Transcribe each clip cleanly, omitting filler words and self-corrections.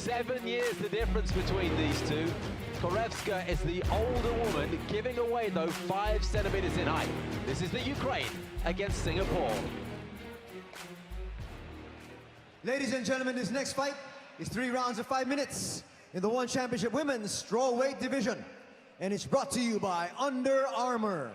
7 years the difference between these two. Tkhorevska is the older woman, giving away, though, 5 centimeters in height. This is the Ukraine against Singapore. Ladies and gentlemen, this next fight is 3 rounds of 5 minutes in the One Championship Women's Strawweight Division. And it's brought to you by Under Armour.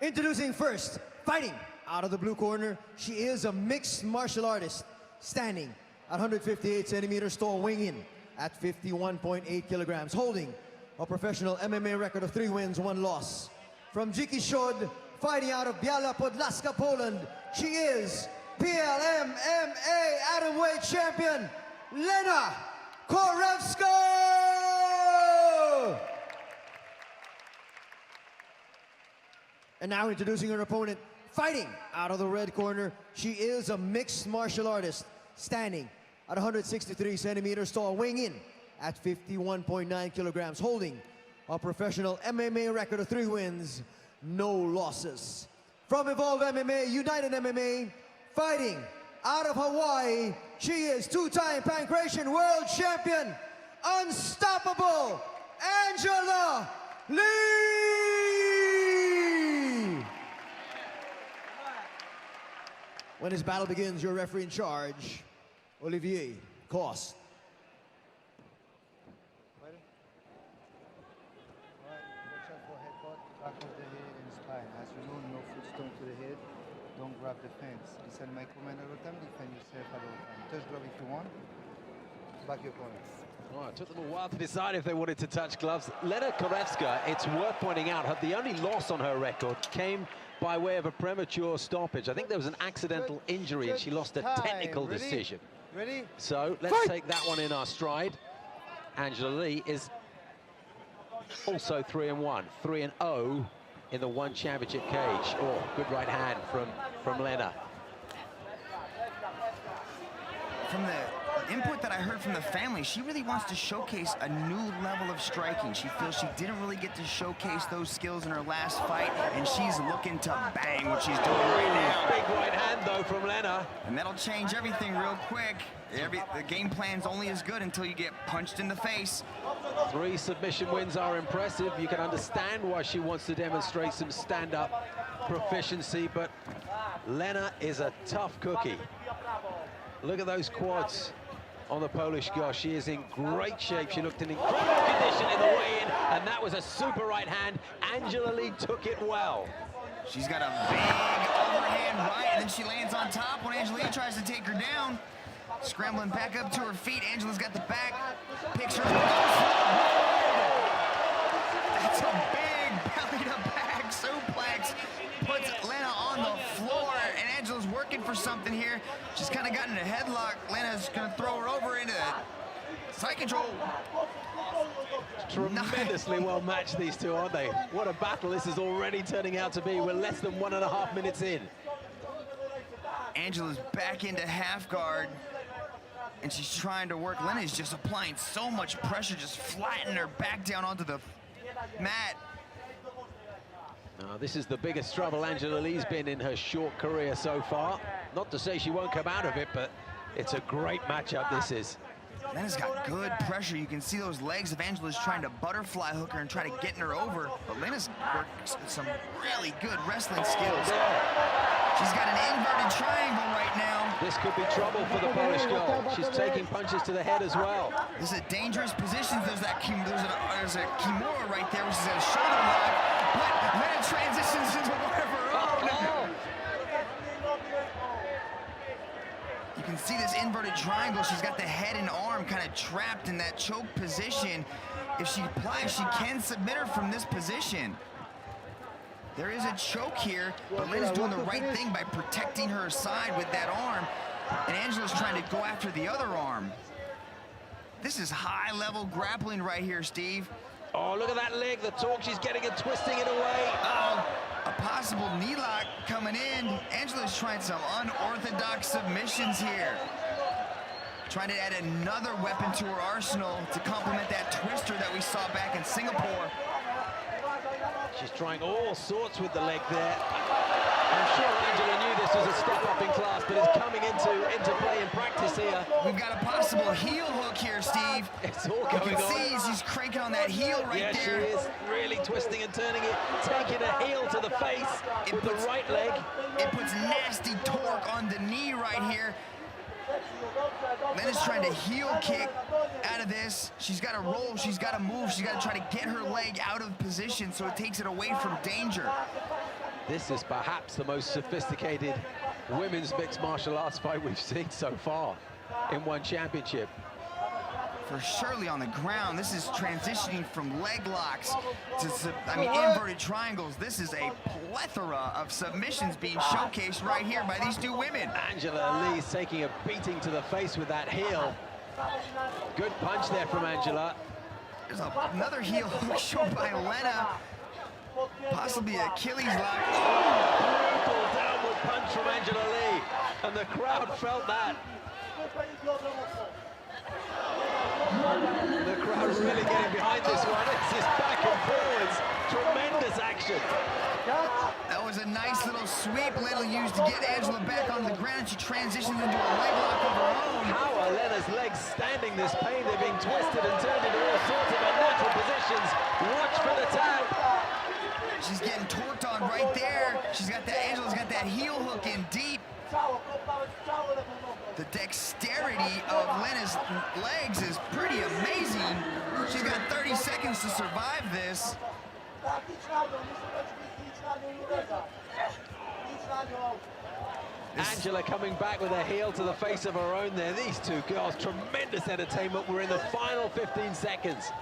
Introducing first, fighting out of the blue corner, she is a mixed martial artist, standing at 158 centimeters tall, weighing in at 51.8 kilograms, holding a professional MMA record of 3 wins, 1 loss. From Dzikishod, fighting out of Biała Podlaska, Poland, she is PLM MMA Atomweight Champion, Lena Tkhorevska! And now introducing her opponent, fighting out of the red corner, she is a mixed martial artist, standing at 163 centimeters tall, weighing in at 51.9 kilograms, holding a professional MMA record of 3 wins, no losses. From Evolve MMA, United MMA, fighting out of Hawaii, she is 2-time Pancration World Champion, Unstoppable Angela Lee! When this battle begins, your referee in charge, Olivier Coste. Ready? All right, watch out for headbutt, back of the head and spine. As you know, no foot stone to the head, don't grab the fence. Listen my command all the time, defend yourself at all time. Touch glove if you want, back your opponent. Oh, it took them a while to decide if they wanted to touch gloves. Lena Tkhorevska, it's worth pointing out, the only loss on her record came by way of a premature stoppage. I think there was an accidental injury and she lost a technical decision. Ready? So let's take that one in our stride. Angela Lee is also 3-1, 3-0 in the One Championship cage. Oh, good right hand from Lena. From the input that I heard from the family, she really wants to showcase a new level of striking. She feels she didn't really get to showcase those skills in her last fight, and she's looking to bang what she's doing right now. Big right hand, though, from Lena. And that'll change everything real quick. The game plan's only as good until you get punched in the face. 3 submission wins are impressive. You can understand why she wants to demonstrate some stand-up proficiency, but Lena is a tough cookie. Look at those quads on the Polish girl. She is in great shape. She looked in incredible condition in the weigh-in, and that was a super right hand. Angela Lee took it well. She's got a big overhand right, and then she lands on top when Angela Lee tries to take her down. Scrambling back up to her feet. Angela's got the back. Picks her. That's a big belly-to-back suplex. Puts Lena on the floor, and Angela's working for something here. She's kind of gotten in a headlock. Lena's going to throw her over into side control. Tremendously well matched, these two, aren't they? What a battle this is already turning out to be. We're less than 1.5 minutes in. Angela's back into half guard, and she's trying to work. Lena's just applying so much pressure, just flattening her back down onto the mat. This is the biggest trouble Angela Lee's been in her short career so far. Not to say she won't come out of it, but it's a great matchup, this is. Lena's got good pressure. You can see those legs of Angela's trying to butterfly hook her and try to get her over. But Lena's worked some really good wrestling skills. She's got an inverted triangle right now. This could be trouble for the Polish girl. She's taking punches to the head as well. This is a dangerous position. There's a kimura right there, which is a shoulder lock. But Lena transitions into one of her own. You can see this inverted triangle. She's got the head and arm kind of trapped in that choke position. If she applies, she can submit her from this position. There is a choke here, but Lena's doing the right thing by protecting her side with that arm, and Angela's trying to go after the other arm. This is high-level grappling right here, Steve. Oh, look at that leg, the torque, she's getting it, twisting it away. A possible knee lock coming in. Angela's trying some unorthodox submissions here. Trying to add another weapon to her arsenal to complement that twister that we saw back in Singapore. She's trying all sorts with the leg there. I'm sure Angela knew this was a step up in class, but it's coming into play in practice here. We've got a possible heel hook here, Steve. It's all You going can on. see she's cranking on that heel right there. Yeah, she is really twisting and turning it, taking a heel to the face with the right leg. It puts nasty torque on the knee right here. Lena's trying to heel kick out of this. She's got to roll, she's got to move, she's got to try to get her leg out of position so it takes it away from danger. This is perhaps the most sophisticated women's mixed martial arts fight we've seen so far in one championship. For Shirley on the ground, this is transitioning from leg locks to, inverted triangles. This is a plethora of submissions being showcased right here by these two women. Angela Lee's taking a beating to the face with that heel. Good punch there from Angela. There's another heel hook shown by Lena. Possibly Achilles lock. Brutal downward punch from Angela Lee, and the crowd felt that. The crowd really getting behind this one. It's just back and forwards. Tremendous action. That was a nice little sweep Lena used to get Angela back on the ground. She transitions into a leg lock of her own. How are Lena's legs standing this pain? They're being twisted and turned into all sorts of unnatural positions. Watch for the tag. She's getting torqued on right there. She's got that, Angela's got that heel hook in deep. The dexterity of Lena's legs is pretty amazing. She's got 30 seconds to survive this. Angela coming back with a heel to the face of her own there. These two girls, tremendous entertainment. We're in the final 15 seconds.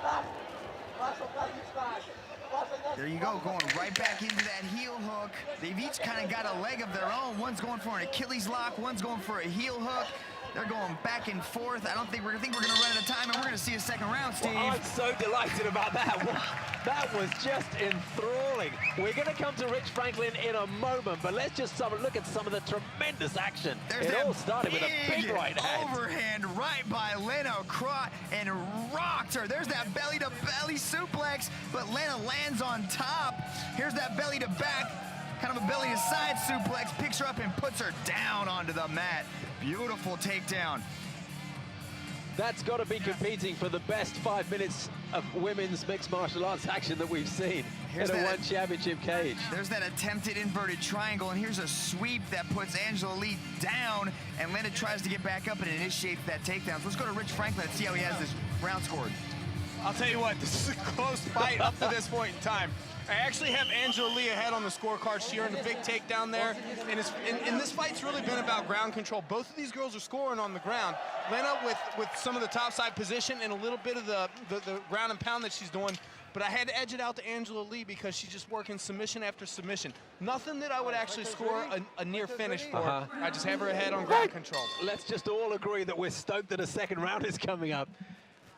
There you go, going right back into that heel hook. They've each kind of got a leg of their own. One's going for an Achilles lock, one's going for a heel hook. They're going back and forth. I think we're gonna run out of time, and we're gonna see a second round, Steve. Well, I'm so delighted about that. That was just enthralling. We're gonna come to Rich Franklin in a moment, but let's just have a look at some of the tremendous action. It all started with a big right hand. Overhand right by Lena Tkhorevska and rocked her. There's that belly to belly suplex, but Lena lands on top. Here's that belly to back, kind of a belly to side suplex, picks her up and puts her down onto the mat. Beautiful takedown. That's got to be competing for the best 5 minutes of women's mixed martial arts action that we've seen in a one championship cage. There's that attempted inverted triangle, and here's a sweep that puts Angela Lee down, and Lena tries to get back up and initiate that takedown. So let's go to Rich Franklin and see how he has this round scored. I'll tell you what, this is a close fight up to this point in time. I actually have Angela Lee ahead on the scorecard. She earned a big takedown there. And this fight's really been about ground control. Both of these girls are scoring on the ground. Lena with some of the topside position and a little bit of the ground and pound that she's doing. But I had to edge it out to Angela Lee because she's just working submission after submission. Nothing that I would actually score a near finish for. I just have her ahead on ground control. Let's just all agree that we're stoked that a second round is coming up.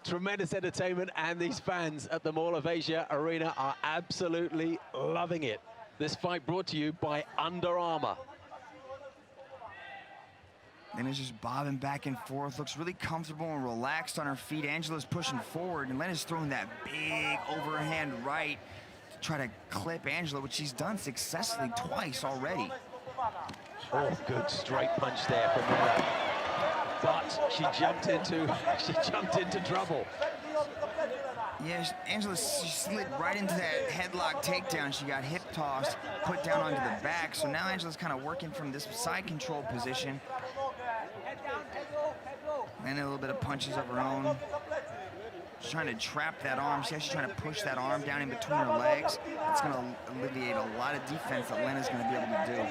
Tremendous entertainment, and these fans at the Mall of Asia Arena are absolutely loving it. This fight brought to you by Under Armour. Lena's just bobbing back and forth, looks really comfortable and relaxed on her feet. Angela's pushing forward, and Lena's throwing that big overhand right to try to clip Angela, which she's done successfully twice already. Oh, good straight punch there from Lena. But she jumped into trouble. Yeah, Angela, she slid right into that headlock takedown. She got hip tossed, put down onto the back. So now Angela's kind of working from this side control position. And a little bit of punches of her own. She's trying to trap that arm. She's actually trying to push that arm down in between her legs. It's going to alleviate a lot of defense that Lena's going to be able to do.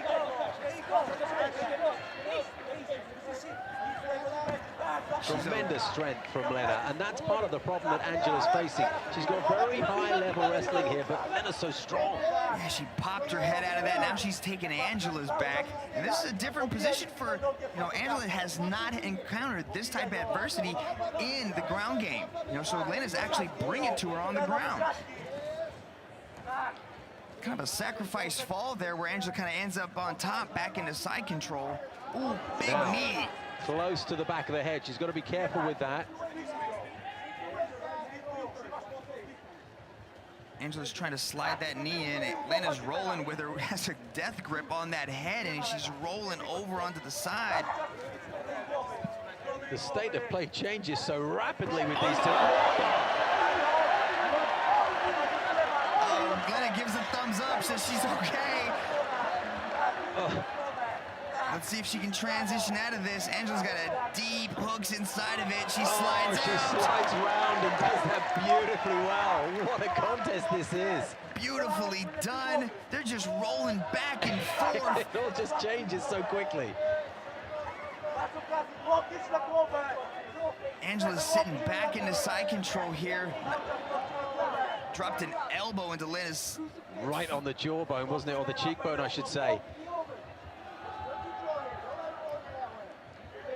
Tremendous strength from Lena, and that's part of the problem that Angela's facing. She's got very high-level wrestling here, but Lena's so strong. Yeah, she popped her head out of that. Now she's taking Angela's back, and this is a different position for, Angela has not encountered this type of adversity in the ground game. So Lena's actually bringing it to her on the ground. Kind of a sacrifice fall there where Angela kind of ends up on top, back into side control. Ooh, big knee. Close to the back of the head. She's got to be careful with that. Angela's trying to slide that knee in. Lena's rolling with her, has a death grip on that head, and she's rolling over onto the side. The state of play changes so rapidly with these two. Oh, Lena gives a thumbs up, says she's okay. Oh. Let's see if she can transition out of this. Angela's got a deep hooks inside of it. She slides out. She slides round and does that beautifully well. What a contest this is. Beautifully done. They're just rolling back and forth. It all just changes so quickly. Angela's sitting back into side control here. Dropped an elbow into Lena's. Right on the jawbone, wasn't it? Or the cheekbone, I should say.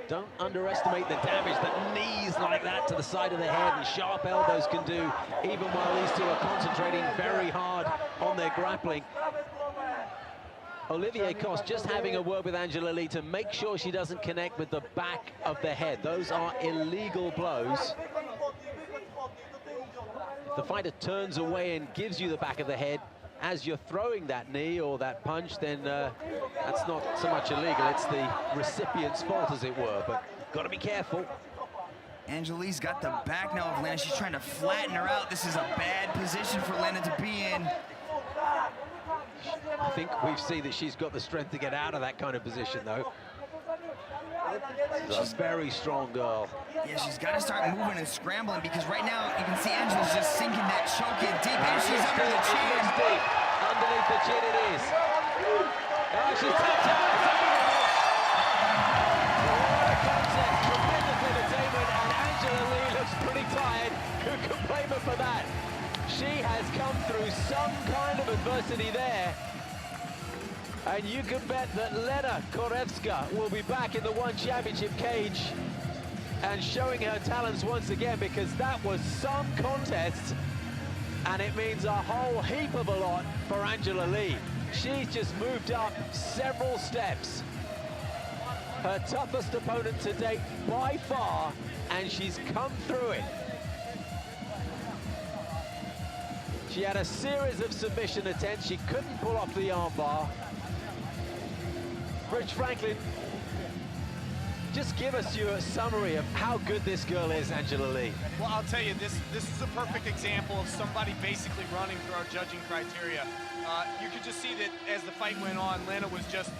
Don't underestimate the damage that knees like that to the side of the head and sharp elbows can do, even while these two are concentrating very hard on their grappling. Olivier Coste just having a word with Angela Lee to make sure she doesn't connect with the back of the head. Those are illegal blows. If the fighter turns away and gives you the back of the head as you're throwing that knee or that punch, then that's not so much illegal, it's the recipient's fault, as it were, but got to be careful. Angela Lee's got the back now of Lena. She's trying to flatten her out. This is a bad position for Lena to be in. I think we've seen that she's got the strength to get out of that kind of position, though. She's a very strong girl. Yeah, she's got to start moving and scrambling, because right now you can see Angela's just sinking that choke in deep, and she's under the chin. Deep. Underneath the chin it is. Oh, she's tapped out. What a concept. Tremendous entertainment, and Angela Lee looks pretty tired. Who can blame her for that? She has come through some kind of adversity there. And you can bet that Lena Tkhorevska will be back in the One Championship cage and showing her talents once again, because that was some contest, and it means a whole heap of a lot for Angela Lee. She's just moved up several steps. Her toughest opponent to date by far, and she's come through it. She had a series of submission attempts. She couldn't pull off the armbar. Rich Franklin, just give us your summary of how good this girl is, Angela Lee. Well, I'll tell you, this is a perfect example of somebody basically running through our judging criteria. You could just see that as the fight went on, Lena was just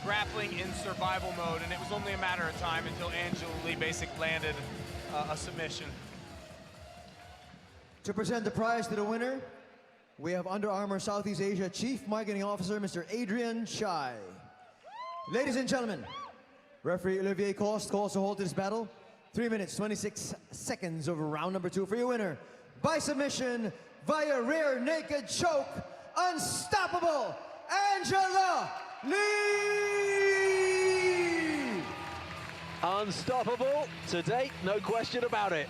grappling in survival mode, and it was only a matter of time until Angela Lee basically landed a submission. To present the prize to the winner, we have Under Armour Southeast Asia Chief Marketing Officer, Mr. Adrian Chai. Ladies and gentlemen, referee Olivier Coste calls to hold this battle. 3 minutes, 26 seconds over round number 2 for your winner. By submission, via rear naked choke, unstoppable, Angela Lee! Unstoppable to date, no question about it.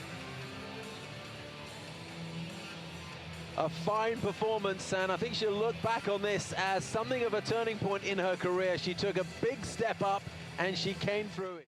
A fine performance, and I think she'll look back on this as something of a turning point in her career. She took a big step up and she came through it.